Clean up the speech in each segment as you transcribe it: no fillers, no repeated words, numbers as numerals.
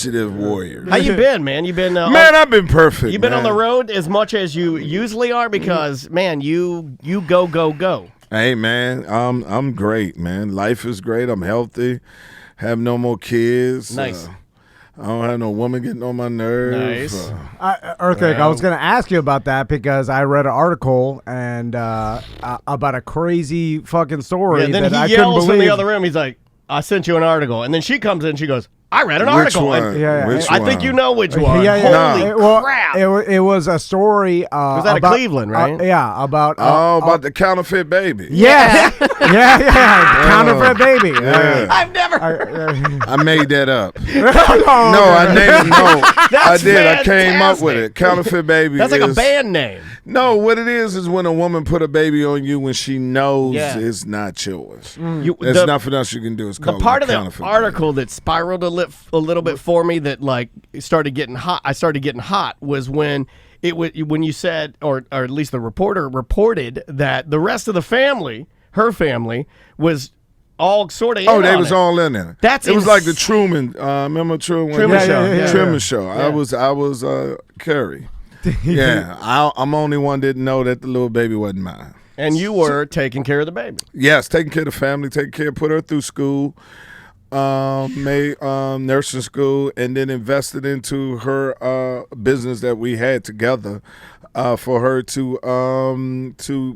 initiative warrior. How you been, man? You been Man, I've been perfect. You been man. on the road as much as you usually are because, man, you go. Hey, man, I'm great, man. Life is great. I'm healthy. Have no more kids. Nice. I don't have no woman getting on my nerves. Nice. Earthquake, I was going to ask you about that because I read an article and about a crazy fucking story Yeah, then that I he couldn't yells believe. from the other room. He's like, I sent you an article. And then she comes in and she goes, I read an Which article. one? And Yeah, Which I one? think you know which one. Yeah. Holy crap. It was a story. Was that about, Cleveland, right? Yeah, about. about the counterfeit baby. Yeah. Counterfeit baby. Yeah. I've never. I made that up. No, I named it. No, I That's did. I came up with fantastic. it. Counterfeit baby. That's like a is- band name. No, what it is when a woman put a baby on you when she knows Yeah. it's not yours. There's There's nothing else you can do. It's The called part a of the counterfeit article that spiraled a little bit for me that like started getting hot. I started getting hot was when when you said, or at least the reporter reported that the rest of the family, her family, was all sort of. baby. Oh, they was all in there. That's it was like the ins- Truman. Remember Truman? Truman Show. yeah. Truman Show. Yeah. I was Carrie. Yeah, I'm the only one that didn't know that the little baby wasn't mine. And you were taking care of the baby. Yes, taking care of the family, put her through school, made nursing school, and then invested into her business that we had together for her to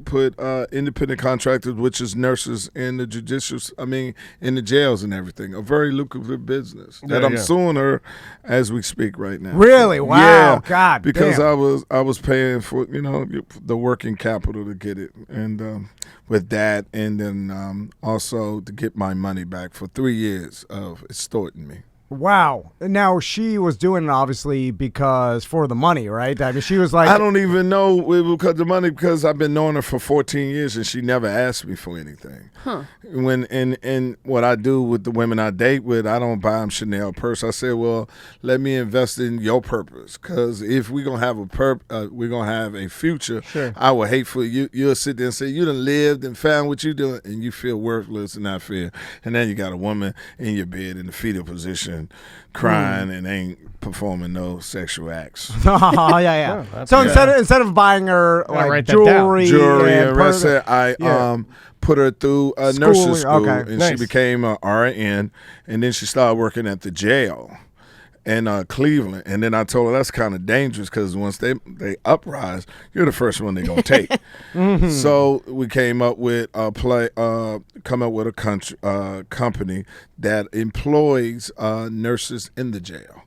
put independent contractors, which is nurses in the in the jails and everything. A very lucrative business that I'm suing her as we speak right now. Really? Wow. Yeah, God because damn. I was paying for the working capital to get it, and with that, and then also to get my money back for 3 years of extorting me. Wow. Now she was doing it obviously because for the money, right? I mean, she was like, I don't even know because the money, because I've been knowing her for 14 years and she never asked me for anything. Huh. When and what I do with the women I date with, I don't buy them Chanel purse. I say, well, let me invest in your purpose, because if we're gonna have we're gonna have a future. Sure. I would hate for you. You'll sit there and say you done lived and found what you doing, and you feel worthless and not fair. And then you got a woman in your bed in the fetal position, crying and ain't performing no sexual acts. oh yeah. that's So good. instead of buying her write like that down. jewelry, And per- rest it, I yeah. put her through a Schooling, nurse's school, okay. and Nice. she became a RN, and then she started working at the jail in Cleveland. And then I told her that's kind of dangerous, because once they uprise, you're the first one they're gonna take. So we came up with a company that employs nurses in the jail.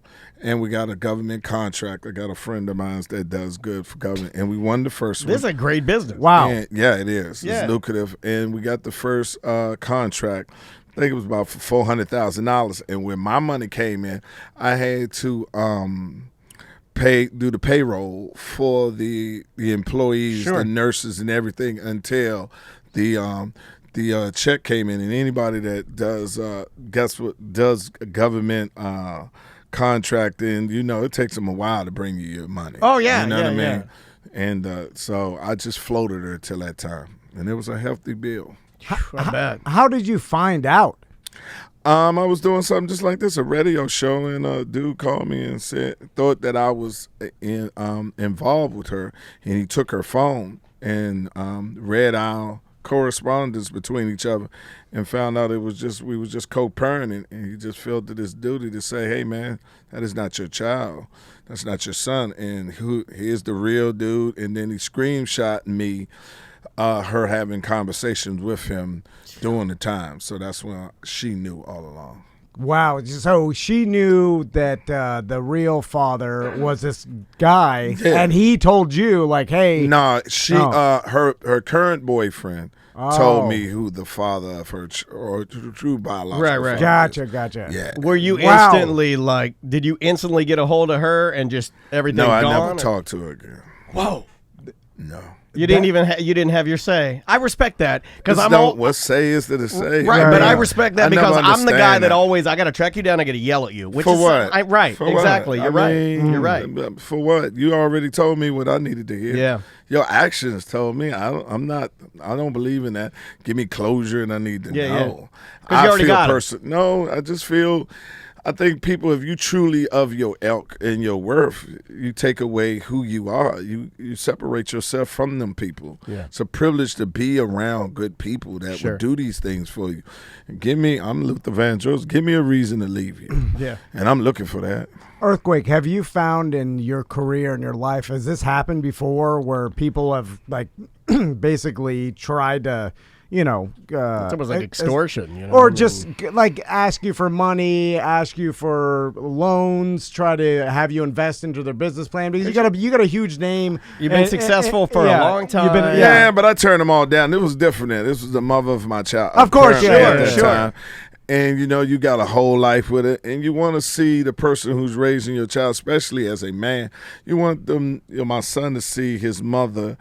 And we got a government contract. I got a friend of mine that does good for government, and we won the first This is one. a great business. Wow. And, yeah, it is. Yeah. It's lucrative. And we got the first contract. I think it was about $400,000. And when my money came in, I had to do the payroll for the employees, Sure. the nurses, and everything until the check came in. And anybody that does does government contracting, it takes them a while to bring you your money. Oh, yeah, you know what I yeah, mean. And so I just floated her till that time, and it was a hefty bill. Not bad. How did you find out? I was doing something just like this, a radio show, and a dude called me and thought that I was involved with her, and he took her phone and read our correspondence between each other, and found out we was just co-parenting, and he just felt it his duty to say, hey man, that is not your child, that's not your son, and here's the real dude. And then he screenshot me her having conversations with him during the time. So that's when she knew all along. Wow. So she knew that the real father was this guy, and he told you, like, hey. No, she her current boyfriend told Oh. me who the father of her or true biological Right. father Gotcha. is. Yeah. Were you Wow. did you instantly get a hold of her and just everything No, I gone? never talked to her again. Whoa. No. You didn't even you didn't have your say. I respect that because I'm what say is to the say. right, but Yeah. I respect that I because never I'm the guy understand that always I got to track you down. I got to yell at you. Which For is, what? Right, For what? exactly. You're I right. mean, You're right. For what? You already told me what I needed to hear. Yeah. Your actions told me. I don't believe in that. Give me closure, and I need to Yeah, know. 'Cause you already got it. No, I just feel. I think people, if you truly of your ilk and your worth, you take away who you are. You separate yourself from them people. Yeah. It's a privilege to be around good people that Sure. will do these things for you. I'm Luther Vandross. Give me a reason to leave you. Yeah. And I'm looking for that. Earthquake, have you found in your career and your life, has this happened before where people have like basically tried to, It's almost like extortion, or just like ask you for money, ask you for loans, try to have you invest into their business plan because you got a huge name. You've been successful for a long time. Yeah, but I turned them all down. It was different then. This was the mother of my child. Of course, apparently at that sure. time. And, you got a whole life with it. And you want to see the person who's raising your child, especially as a man. You want my son to see his mother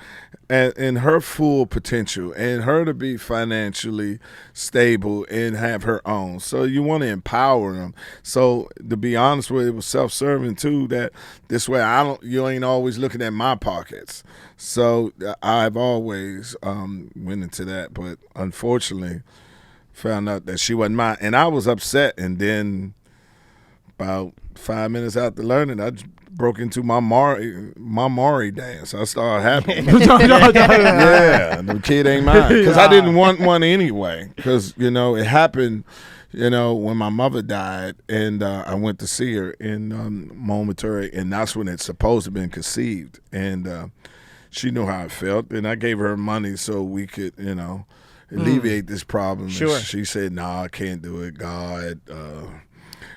and her full potential and her to be financially stable and have her own. So you want to empower them. So to be honest with you, it was self-serving too, that this way you ain't always looking at my pockets. So I've always went into that. But unfortunately, found out that she wasn't mine, and I was upset. And then about 5 minutes after learning, I broke into my Maury dance. I started happy. Yeah, the kid ain't mine because I didn't want one anyway. Because it happened. When my mother died, and I went to see her in momentary, and that's when it's supposed to have been conceived. And she knew how I felt, and I gave her money so we could, alleviate this problem. Sure. And she said, "No, I can't do it. God,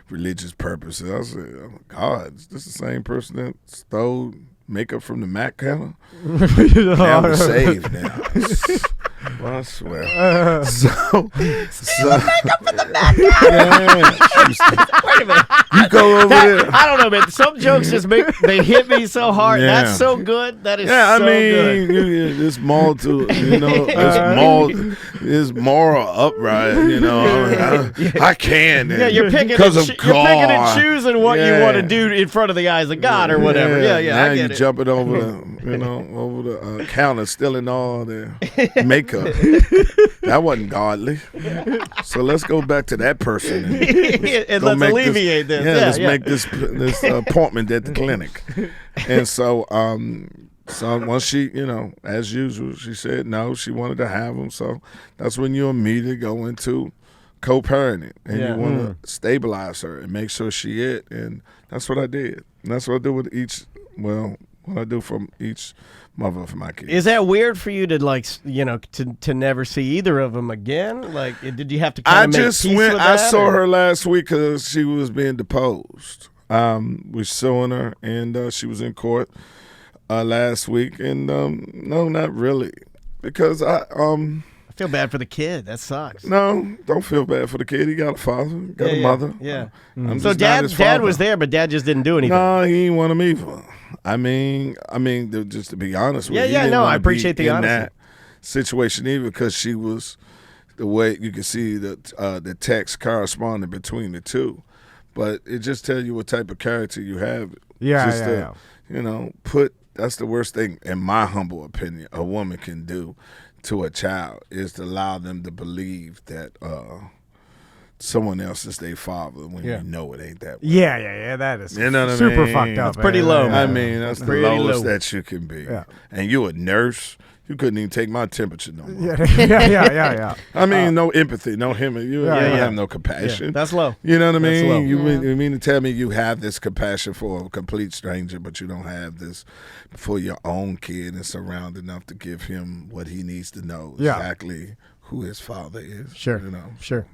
religious purposes." I said, "Oh, God, is this the same person that stole makeup from the Mac counter?" Now we're saved now. Well, I swear. So makeup from the Mac counter. Wait a minute. You go over there. I don't know, man. Some jokes just they hit me so hard. Yeah. That's so good. That is Yeah, I so mean, good. it's moral to, it's moral upright, I can. Yeah, you're picking and choosing what you want to do in front of the eyes of God or whatever. Yeah. Now I get you it. jumping over the counter, stealing all the makeup. That wasn't godly. So let's go back to that person and let's alleviate this. Yeah, let's make this appointment at the clinic. And so once she, as usual, she said no, she wanted to have them. So that's when you immediately go into co-parenting, and you want to stabilize her and make sure she it. And that's what I did. And that's what I do with what I do from each mother of my kids. Is that weird for you to to never see either of them again? Like, did you have to kind of make peace with that? I saw her last week because she was being deposed. We're suing her, and she was in court last week. And no, not really, because I feel bad for the kid. That sucks. No, don't feel bad for the kid. He got a father, got a mother. Yeah. So dad was there, but dad just didn't do anything. No, he didn't want him either. I mean, just to be honest with you. Yeah, no, I appreciate the honesty. In that situation, even because she was the way you can see the text corresponding between the two, but it just tells you what type of character you have. Yeah. That's the worst thing, in my humble opinion, a woman can do to a child is to allow them to believe that someone else is their father when you know it ain't that way. Yeah. That is super fucked up. That's pretty low. I mean, that's the lowest low that you can be. Yeah. And you a nurse. You couldn't even take my temperature no more. Yeah. I mean, no empathy, no him. You don't have no compassion. Yeah, that's low. You know what I mean? Low. You mean to tell me you have this compassion for a complete stranger, but you don't have this for your own kid and surround enough to give him what he needs to know exactly who his father is. Sure. Sure.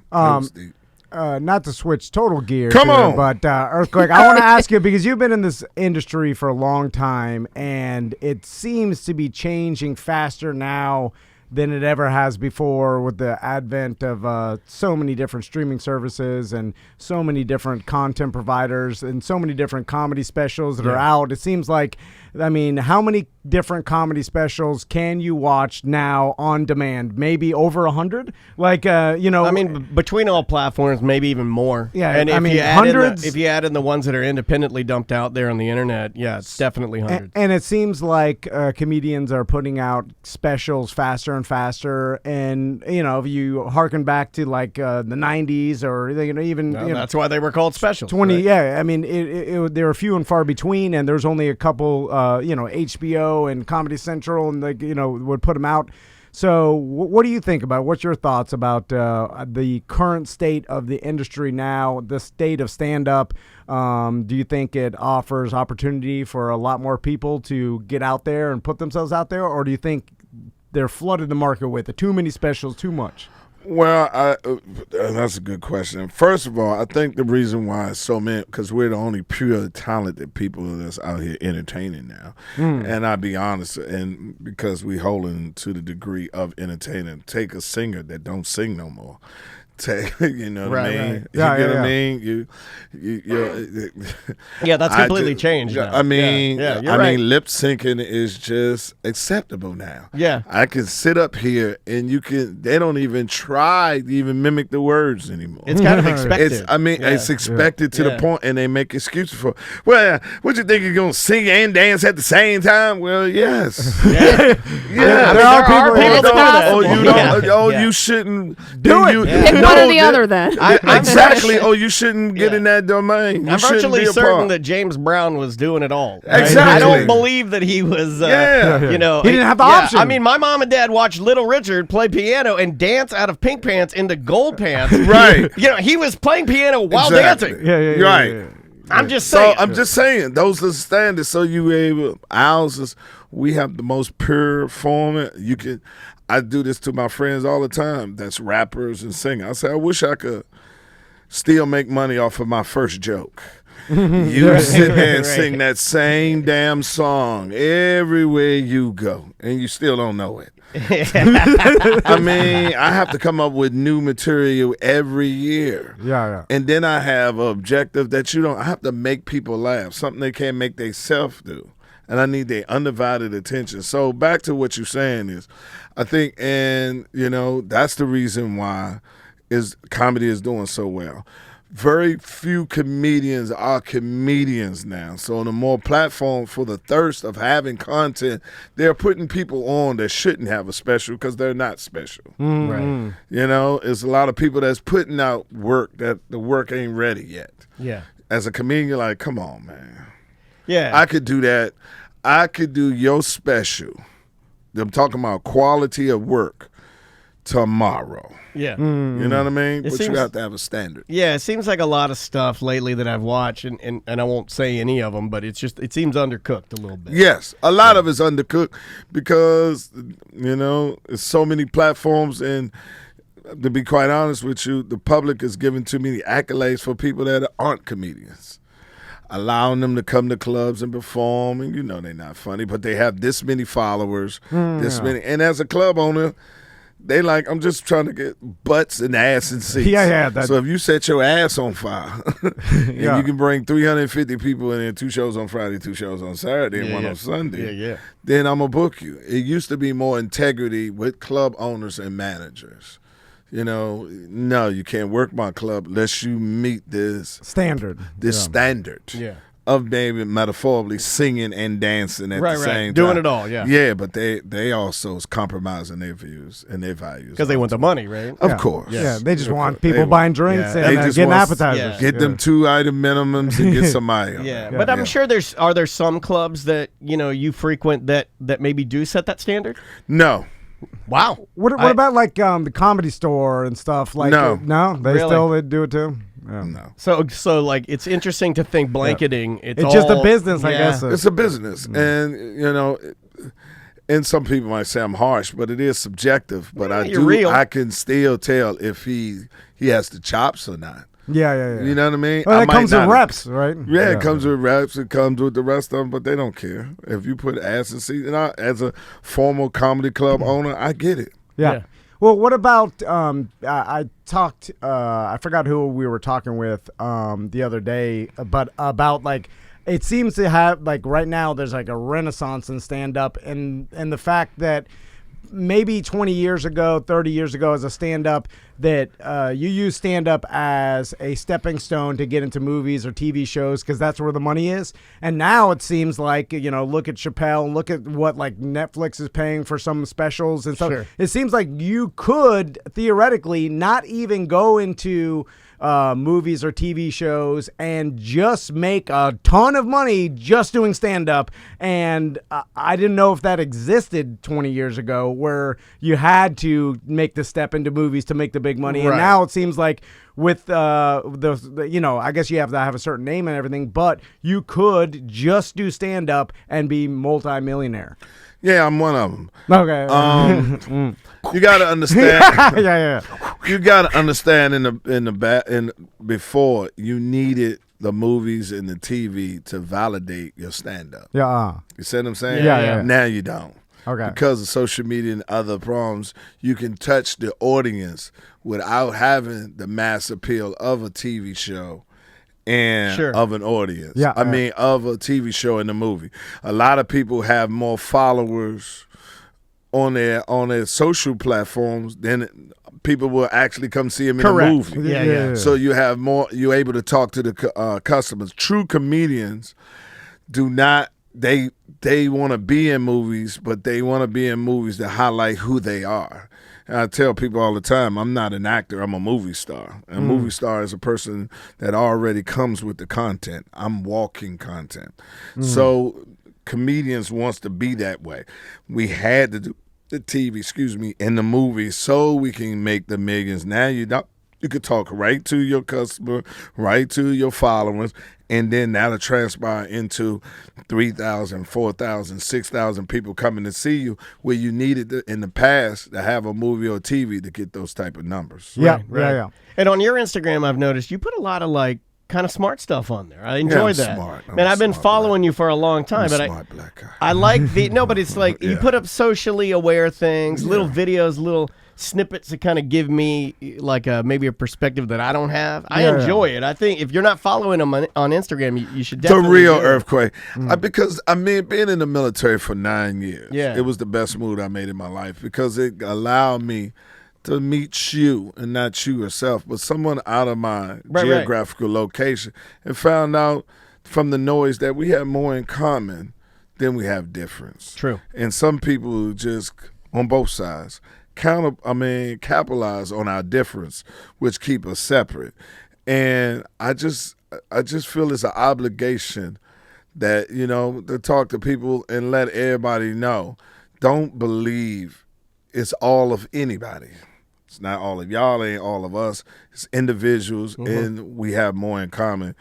Not to switch total gears. Come on. But Earthquake, I want to ask you, because you've been in this industry for a long time, and it seems to be changing faster now than it ever has before with the advent of so many different streaming services and so many different content providers and so many different comedy specials that are out. It seems like I mean, how many different comedy specials can you watch now on demand? Maybe over 100? Like, I mean, between all platforms, maybe even more. Yeah, and I if mean, you add hundreds. if you add in the ones that are independently dumped out there on the internet, yeah, it's definitely hundreds. And it seems like comedians are putting out specials faster and faster. And, if you harken back to like the 90s or, even. Well, that's why they were called specials. 20, right? yeah. I mean, they were few and far between, and there's only a couple, HBO and Comedy Central, and would put them out. So, what do you think about? What's your thoughts about the current state of the industry now, the state of stand-up? Do you think it offers opportunity for a lot more people to get out there and put themselves out there, or do you think they're flooded the market with it? Too many specials, too much? Well, that's a good question. First of all, I think the reason why it's so many, because we're the only pure talented people that's out here entertaining now. And I'll be honest, and because we holding to the degree of entertaining, take a singer that don't sing no more. Take, you know what I mean? Right. You get what I mean? Yeah, that's completely changed now. I mean, you're right. lip syncing is just acceptable now. Yeah. I can sit up here and they don't even try to even mimic the words anymore. It's kind of expected. It's expected to the point, and they make excuses for, well, what you think you're going to sing and dance at the same time? Well, yes. Yeah. There are people that do that. You don't. You shouldn't do it. Pick one or the other then. Exactly. You shouldn't get in that domain. I'm virtually certain that James Brown was doing it all. Right? Exactly. I don't believe that he was, he he didn't have the option. I mean, my mom and dad watched Little Richard play piano and dance out of pink pants into gold pants. Right. He was playing piano while Exactly. dancing. Yeah. Right. I'm just saying. So I'm just saying those are the standards. So ours is, we have the most pure form. I do this to my friends all the time. That's rappers and singers. I say, I wish I could still make money off of my first joke. You sit there and sing that same damn song everywhere you go, and you still don't know it. I mean, I have to come up with new material every year. Yeah. And then I have an objective that I have to make people laugh, something they can't make themselves do. And I need their undivided attention. So back to what you're saying is, I think, and that's the reason why comedy is doing so well. Very few comedians are comedians now. So on the more platform for the thirst of having content, they're putting people on that shouldn't have a special because they're not special. Right. It's a lot of people that's putting out work that the work ain't ready yet. Yeah. As a comedian, you're like, come on, man. Yeah. I could do that. I could do your special. I'm talking about quality of work tomorrow. Yeah. You know what I mean? But seems- you have to have a standard. Yeah, it seems like a lot of stuff lately that I've watched, and I won't say any of them, but it seems undercooked a little bit. Yes, a lot of it's undercooked because, there's so many platforms, and to be quite honest with you, the public is giving too many accolades for people that aren't comedians. Allowing them to come to clubs and perform, and they're not funny, but they have this many followers, this many. And as a club owner, they like, I'm just trying to get butts and ass and seats. Yeah. So if you set your ass on fire, and you can bring 350 people in there, 2 shows on Friday, 2 shows on Saturday, and 1 on Sunday, then I'm going to book you. It used to be more integrity with club owners and managers. No, you can't work my club unless you meet this standard. Standard. Yeah. Of maybe metaphorically singing and dancing at the same time. Doing it all, yeah. Yeah, but they also is compromising their views and their values. Because they want the money, right? Of course. Yeah, they just want people buying drinks and getting appetizers. Get them 2-item minimums and get somebody. But I'm sure are there some clubs that you frequent that maybe do set that standard? No. Wow. What about like the Comedy Store and stuff? Like No. They Really? still do it too. Yeah. No. So like it's interesting to think blanketing. It's just a business, I guess. It's a business, and and some people might say I'm harsh, but it is subjective. But real. I can still tell if he has the chops or not. Yeah. You know what I mean? Well, I it might comes with not- reps, right? Yeah, it comes with reps. It comes with the rest of them, but they don't care. If you put ass and seat, as a former comedy club owner, I get it. Yeah. Well, what about I talked I forgot who we were talking with the other day, but about like it seems to have, like, right now there's like a renaissance in stand-up, and the fact that maybe 20 years ago, 30 years ago, as a stand-up, that you use stand-up as a stepping stone to get into movies or TV shows because that's where the money is. And now it seems like, look at Chappelle and look at what, like, Netflix is paying for some specials and stuff. Sure. It seems like you could theoretically not even go into movies or TV shows and just make a ton of money just doing stand-up. And I didn't know if that existed 20 years ago, where you had to make the step into movies to make the big money. Right. And now it seems like with I guess you have to have a certain name and everything, but you could just do stand-up and be multi-millionaire. Yeah, I'm one of them. Okay. You got to understand. yeah. You got to understand before you needed the movies and the TV to validate your stand-up. Yeah. You see what I'm saying? Yeah. Now you don't. Okay. Because of social media and other problems, you can touch the audience without having the mass appeal of a TV show and Sure. of an audience. Yeah, I mean, of a TV show and a movie. A lot of people have more followers on their social platforms than people will actually come see them in Correct. a movie. Yeah. So you have more. You're able to talk to the customers. True comedians do not. They want to be in movies, but they want to be in movies that highlight who they are. And I tell people all the time, I'm not an actor. I'm a movie star. A movie star is a person that already comes with the content. I'm walking content. So comedians wants to be that way. We had to do the TV, and the movies so we can make the millions. Now you don't. You could talk right to your customer, right to your followers, and then that'll transpire into 3,000, 4,000, 6,000 people coming to see you, where you needed in the past to have a movie or TV to get those type of numbers. Yeah. Right. Yeah. And on your Instagram, I've noticed you put a lot of like kind of smart stuff on there. I enjoy I'm that. smart. I'm Man, I've been smart following you for a long time, I'm but a smart black guy. I like the but it's like you Yeah. put up socially aware things, little videos, little snippets that kind of give me like maybe a perspective that I don't have. I Yeah. enjoy it. I think if you're not following them on Instagram, you should It's a definitely real do it. earthquake. Because, being in the military for 9 years, Yeah. it was the best move I made in my life because it allowed me to meet you, and not you yourself, but someone out of my Right. geographical location, and found out from the noise that we have more in common than we have difference. True. And some people just, on both sides, capitalize on our difference, which keep us separate. And I just feel it's an obligation that, to talk to people and let everybody know, don't believe it's all of anybody. It's not all of y'all, ain't all of us. It's individuals, and we have more in common.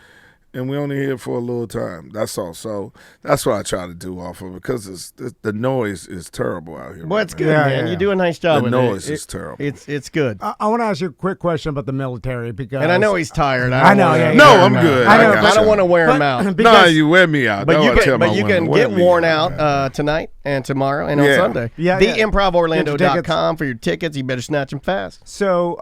And we only here for a little time. That's all. So that's what I try to do off of it, because the noise is terrible out here. Well, right it's now. good, Yeah, man. yeah. You do a nice job The with noise it. is terrible. It's good. I want to ask you a quick question about the military, because And I know he's tired. I know, don't yeah, wanna- No, yeah, I'm good. I know, got I don't you. want to wear him But- out. Nah, because- you wear me out. But That's you what I tell can, my but you women. can Wear get me worn out. out tonight and tomorrow and on Yeah. Sunday. Yeah, yeah. TheImprovOrlando.com for your tickets. You better snatch them fast. So,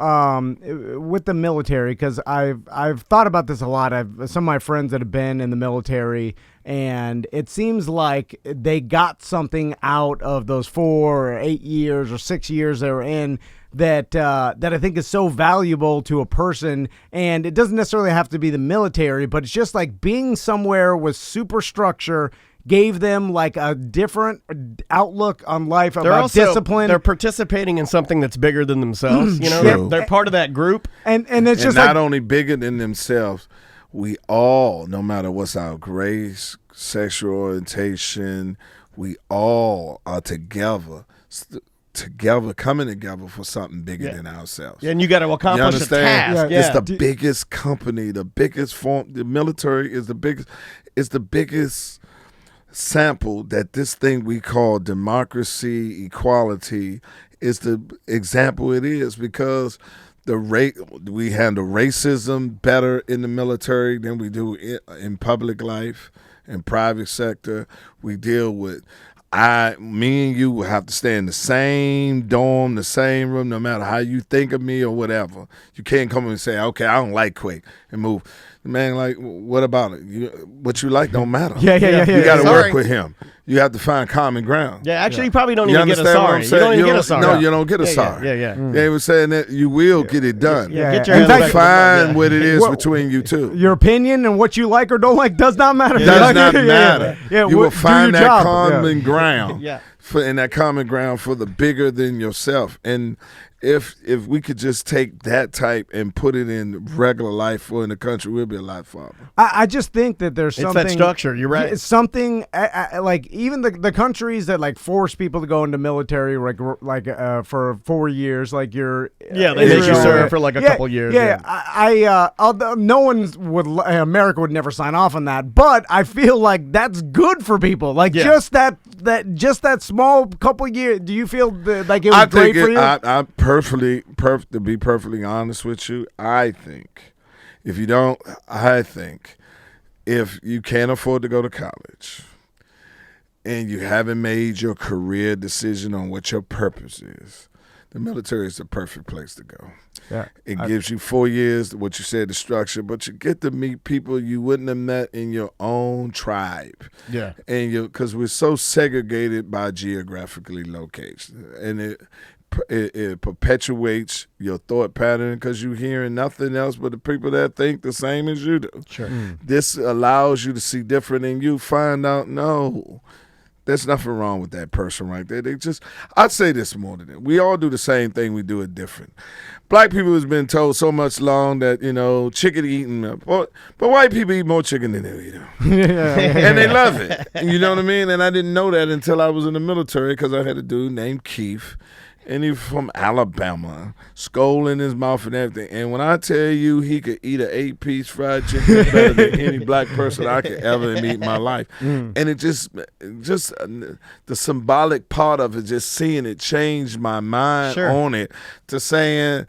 with the military, because I've thought about this a lot. Some of my friends that have been in the military, and it seems like they got something out of those 4 or 8 years or 6 years they were in that I think is so valuable to a person. And it doesn't necessarily have to be the military, but it's just like being somewhere with super structure gave them like a different outlook on life, about discipline. They're participating in something that's bigger than themselves. True. They're part of that group. and it's And just not like only bigger than themselves, we all, no matter what's our race, sexual orientation, we all are together, coming together for something bigger than ourselves. And you got to You accomplish a understand? task. Yeah. It's the biggest company, the biggest form. The military is the biggest sample that this thing we call democracy, equality, is the example it is, because we handle racism better in the military than we do in public life, in private sector. We deal with me and you will have to stay in the same dorm, the same room, no matter how you think of me or whatever. You can't come and say, okay, I don't like Quake, and move. Man, like, what about it? What you like don't matter. Yeah. You got to Sorry. work with him. You have to find common ground. Yeah, actually, you probably don't You even get a understand what sorry. I'm You saying? don't even get a sorry. No, you don't get a Yeah, sorry. yeah. They were saying that you will get it done. Yeah, get Yeah. your In ass fact, back in the Find mud, what it is Well, between you two. Your opinion and what you like or don't like does not matter. Does not matter. Yeah, You will do find your that job. common ground. Yeah. In that common ground for the bigger than yourself. And if we could just take that type and put it in regular life or in the country, we'll be a lot farther. I just think that there's It's something. that structure. You're right. It's something like even the countries that like force people to go into military like for 4 years, like you're Yeah, they make you Israel. serve for like a couple years. Yeah, although no one's America would never sign off on that, but I feel like that's good for people. Like Yeah. just that small couple years. Do you feel like it was I great think for you? I to be perfectly honest with you, I think if you can't afford to go to college and you haven't made your career decision on what your purpose is, the military is the perfect place to go. Yeah. It gives you 4 years, what you said, the structure, but you get to meet people you wouldn't have met in your own tribe. Yeah. And because we're so segregated by geographically location, and it perpetuates your thought pattern because you're hearing nothing else but the people that think the same as you do. Sure. This allows you to see different, and you find out, no, there's nothing wrong with that person right there. I'd say this more than that. We all do the same thing. We do it different. Black people has been told so much long that, chicken eating, but white people eat more chicken than they eat. And they love it. You know what I mean? And I didn't know that until I was in the military because I had a dude named Keith. And he's from Alabama, skull in his mouth and everything. And when I tell you he could eat an 8-piece fried chicken better than any black person I could ever meet in my life. And it just the symbolic part of it, just seeing it changed my mind on it to saying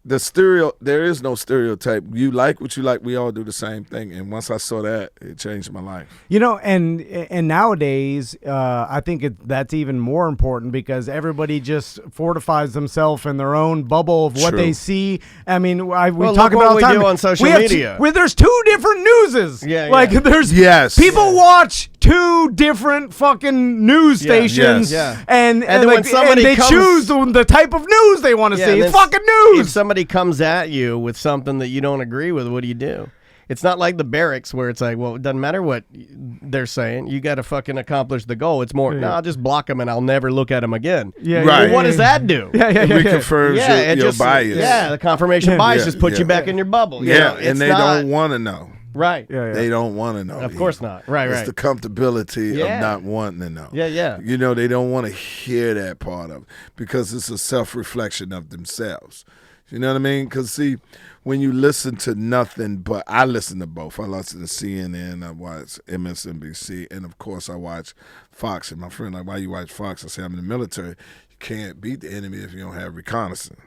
there is no stereotype. You like what you like. We all do the same thing. And once I saw that, it changed my life. And nowadays, I think that's even more important because everybody just fortifies themselves in their own bubble of what True. they see. I mean, we Well, talk look about what all the we time. do on social We have media. where there's 2 different newses. Yeah, like yeah. there's Yes. people watch 2 different fucking news stations, yes. and then when somebody they comes- choose the type of news they want to see. and It's then fucking If news. somebody comes at you with something that you don't agree with, what do? It's not like the barracks where it's like, well, it doesn't matter what they're saying. You got to fucking accomplish the goal. It's more, no, I'll just block them and I'll never look at them again. Yeah, Right. Well, what does that do? It reconfirms it your just bias. Yeah, the confirmation bias just puts you back in your bubble. You know, and it's they not- don't want to know. Right. They don't want to know. Of course not. Right, It's right. the comfortability Yeah. of not wanting to know. Yeah. They don't want to hear that part of it because it's a self-reflection of themselves. You know what I mean? Because, see, when you listen to nothing but, I listen to both. I listen to CNN, I watch MSNBC, and, of course, I watch Fox. And my friend, like, why you watch Fox? I say, I'm in the military. You can't beat the enemy if you don't have reconnaissance.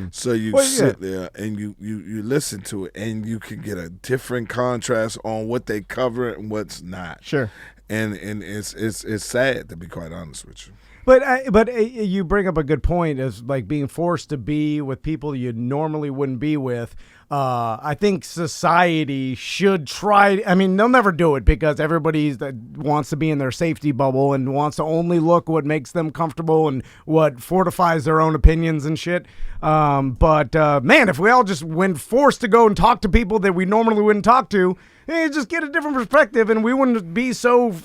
So you sit there and you listen to it, and you can get a different contrast on what they cover and what's not. Sure. And it's sad, to be quite honest with you. But you bring up a good point, is like being forced to be with people you normally wouldn't be with. I think society should try. I mean, they'll never do it because everybody wants to be in their safety bubble and wants to only look what makes them comfortable and what fortifies their own opinions and shit. But man, if we all just went forced to go and talk to people that we normally wouldn't talk to, just get a different perspective, and we wouldn't be so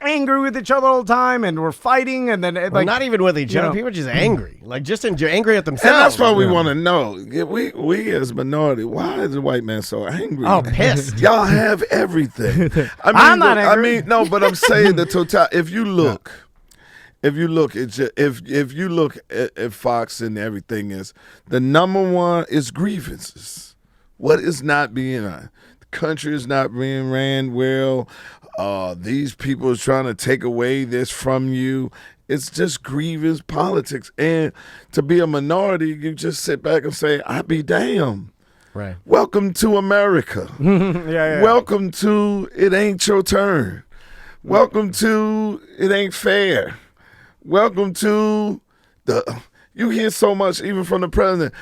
angry with each other all the time, and we're fighting, and then Well, not even with each other. People are just angry, angry at themselves. And that's why we want to know. We as minority, why is the white man so angry? Oh, pissed. Y'all have everything. I mean, I'm not angry. no, but I'm saying the total. If you look at Fox and everything, is the number one is grievances. What is not being done? The country is not being ran well. These people are trying to take away this from you. It's just grievance politics. And to be a minority, you just sit back and say, I be damned. Right. Welcome to America. Welcome to It Ain't Your Turn. Welcome to It Ain't Fair. Welcome to you hear so much even from the president.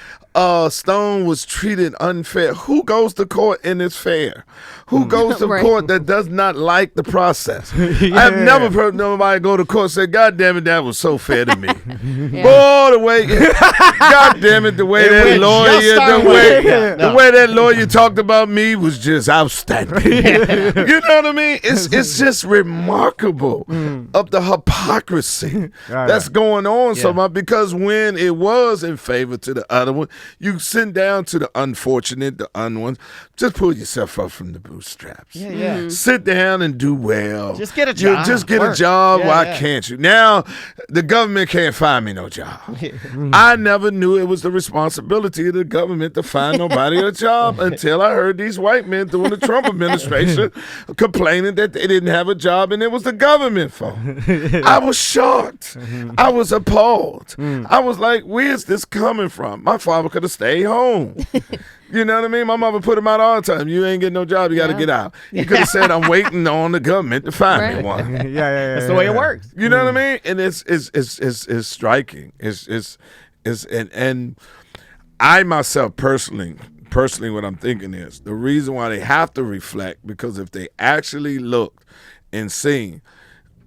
Stone was treated unfair. Who goes to court and it's fair? Who goes to Right. court that does not like the process? I've never heard nobody go to court and say, God damn it, that was so fair to me. Boy, the way, God damn it, the way It that went lawyer, just our way. Yeah, the no. way that lawyer talked about me was just outstanding. You know what I mean? It's just remarkable of the hypocrisy that's going on so much, because when it was in favor to the other one, you send down to the unfortunate, the ones. Just pull yourself up from the bootstraps. Yeah. Sit down and do well. Just get a job. Just get Work. a job. Yeah, Why yeah. can't you? Now, the government can't find me no job. I never knew it was the responsibility of the government to find nobody a job until I heard these white men during the Trump administration complaining that they didn't have a job and it was the government fault. I was shocked. I was appalled. I was like, where's this coming from? My father could have stayed home. You know what I mean? My mother put him out all the time. You ain't getting no job. You got to get out. He could have said, I'm waiting on the government to find me one. That's the way it works. You know what I mean? And it's striking. And I myself personally, what I'm thinking is the reason why they have to reflect, because if they actually looked and seen,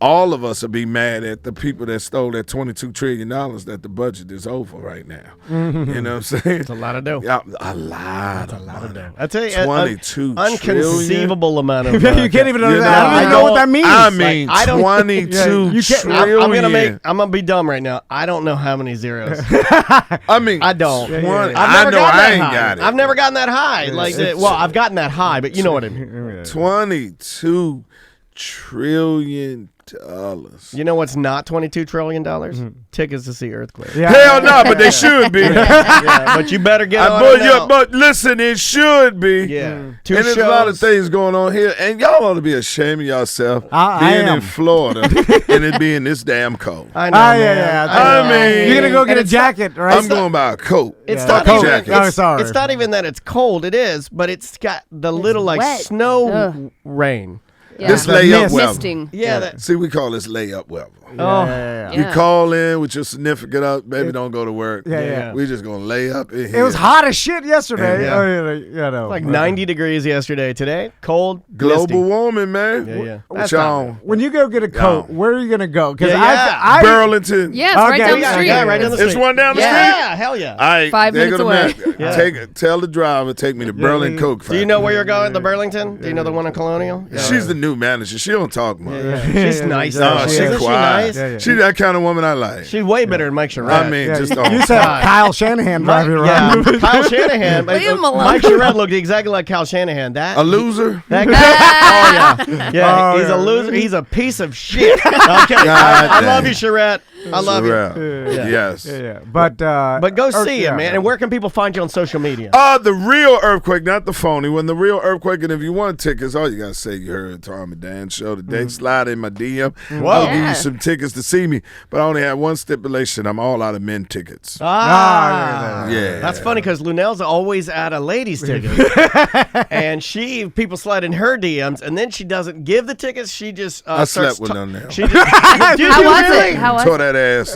all of us would be mad at the people that stole that $22 trillion that the budget is over right now. You know what I'm saying? It's a lot of dough. Yeah, a lot of money. I tell you, 22 unconceivable amount of money. You can't even You understand. know, I don't even know what that means. I mean, I don't- 22 you can't- trillion. I'm gonna be dumb right now. I don't know how many zeros. I mean, I don't. 20 I've I never know gotten I that ain't high. got it. I've never gotten that high. Like, well, I've gotten that high, but you know what I mean. $22 trillion. You know what's not $22 trillion? Tickets to see Earthquake. Yeah. Hell no, but they should be. Yeah, but you better get on it now. But listen, it should be. Yeah. Two And there's shows. a lot of things going on here, and y'all ought to be ashamed of yourself I being am. in Florida and it being this damn cold. I know, Ah, man. yeah. I mean, You're gonna go get And a it's jacket, right? I'm going to buy a coat. It's Yeah. not Fuck even. jacket. Oh, sorry. It's not even that it's cold. It is, but it's got the little like wet. snow Ugh. rain. Yeah. This The layup mist. weather. Misting. Yeah. That, See, we call this layup weather. oh. Yeah. You Yeah. call in with your significant up, baby, don't go to work. Yeah. We just gonna lay up in here. It was hot as shit yesterday. Yeah. Oh, yeah, no. Like 90 degrees yesterday. Today, cold. Global misty. warming, man. Yeah. What That's y'all not on? When you go get a coat, where are you gonna go? Because Yeah, I Burlington. Yes, right Okay. down the Yeah, street. Yeah, right down the street. It's one down the street. Yeah, hell yeah. All right, 5 there minutes go the away. man. Yeah. Tell the driver, take me to Berlin Coke Do Factory. you know where you're going? The Burlington? Do you know the one in Colonial? She's the new manager. She don't talk much. She's nice. Yeah, Oh, though. she Isn't quiet. nice? Yeah. She that kind of woman I like. She's way better than Mike Sherratt. I mean, Yeah, just you on. said Kyle Shanahan driving around. Yeah, Kyle Shanahan. Leave him alone. Mike Sherratt looked exactly like Kyle Shanahan. That A loser? That guy. Oh yeah, yeah. Oh, he's yeah. a loser. He's a piece of shit. I'm kidding. I God love damn. you, Sherratt. I love you. Sherratt. Yes. Yeah. But But go see yeah. it, man. And where can people find you on social media? The real earthquake, not the phony one. The real earthquake, and if you want tickets, all you gotta say you heard Tom and Dan show today. Slide in my DM. I'll give Yeah. you some tickets to see me, but I only have one stipulation: I'm all out of men tickets. Yeah, That's funny because Lunell's always out of ladies' tickets, and people slide in her DMs, and then she doesn't give the tickets. She just I starts slept with them now. She just, How was really? it? How was Tore it? that ass.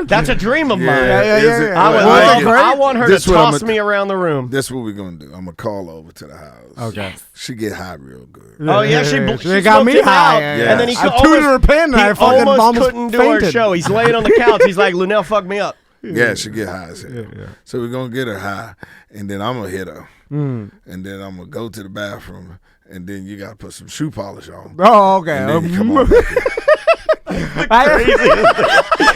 That's a dream of mine. yeah, is yeah, it? yeah. I, would Like love, it. I want her This to what I'm toss a- me around the room. This what we're gonna do. I'm gonna call over to the house. Okay. She get high real good. Oh yeah, she They got me smoked him high. out, Yeah. and then he I almost, tooted her pin and he I fucking almost couldn't do our fainted. show. He's laying on the couch. He's like, Lunell, fuck me up. Yeah, she get high as hell. So we're gonna get her high, and then I'm gonna hit her, and then I'm gonna go to the bathroom, and then you gotta put some shoe polish on. Oh, okay. And then you come on back in.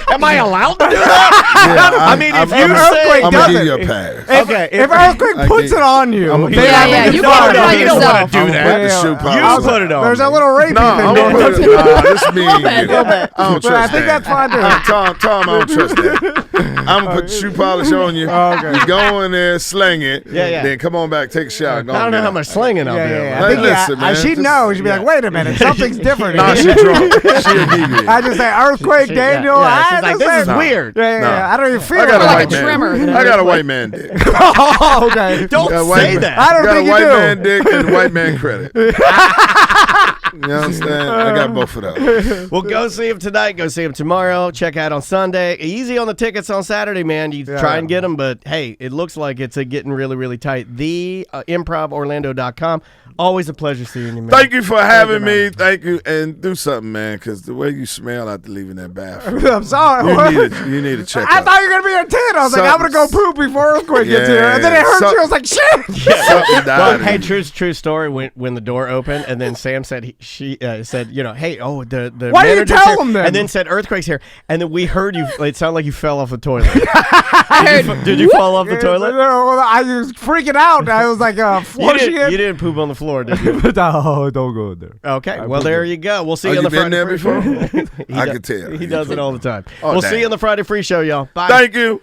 Am I allowed to do that? Yeah, I mean, if you Earthquake I'm does gonna give it. you a pass. Okay, If Earthquake I puts get- it on you, I'm gonna then put I it think on. it's You fine. put it on You don't yourself. want to do I'm gonna put the that. shoe polish. You put it on. There's a me. little rapey No, thing I'm there. gonna put it. Nah, this me and you. bit. I don't But trust I think that. that's fine too. Tom, I don't trust that. I'm gonna put shoe polish on you. Okay. You go in there, sling it. Yeah. Then come on back, take a shower. Go I don't know now. how much slinging I'll be Yeah, able yeah. to I think Listen, man, she'd just- know. She'd be like, wait a minute, something's different. Nah, she drunk. She inebriated. I just say earthquake, Daniel. yeah, I she's like, just this say- is weird. Yeah. Nah. I don't even feel I got a Like white a man. trimmer. I got a white man dick. Oh, okay. Don't Got a white say man- that. I don't got think a you white do. man dick and white man credit. You know what I'm saying? I got both of those. Well, go see him tonight. Go see him tomorrow. Check out on Sunday. Easy on the tickets on Saturday, man. You try and get them, but hey, it looks like it's getting really, really tight. The improvorlando.com. Always a pleasure seeing you, man. Thank you for having me. Thank you. And do something, man, because the way you smell after leaving that bathroom. I'm sorry. You need to check I out. thought you were going to be a 10. I was like, I'm going to go poop before earthquake gets here. And then it hurt you. I was like, shit. Something died Well, in hey, you. true story. When the door opened, and then Sam said she said, you know, hey, the Why didn't you manager's tell here, him then? and then said earthquake's here, and then we heard you. It sounded like you fell off the toilet. Did you fall off the toilet? No, I was freaking out. I was like, flushing it. You didn't poop on the floor, did you? No, don't go there. Okay, well there you go. We'll see you on You the been Friday there Free before? Show. I could tell. He does it all the time. Oh, We'll damn. see you on the Friday Free Show, y'all. Bye. Thank you.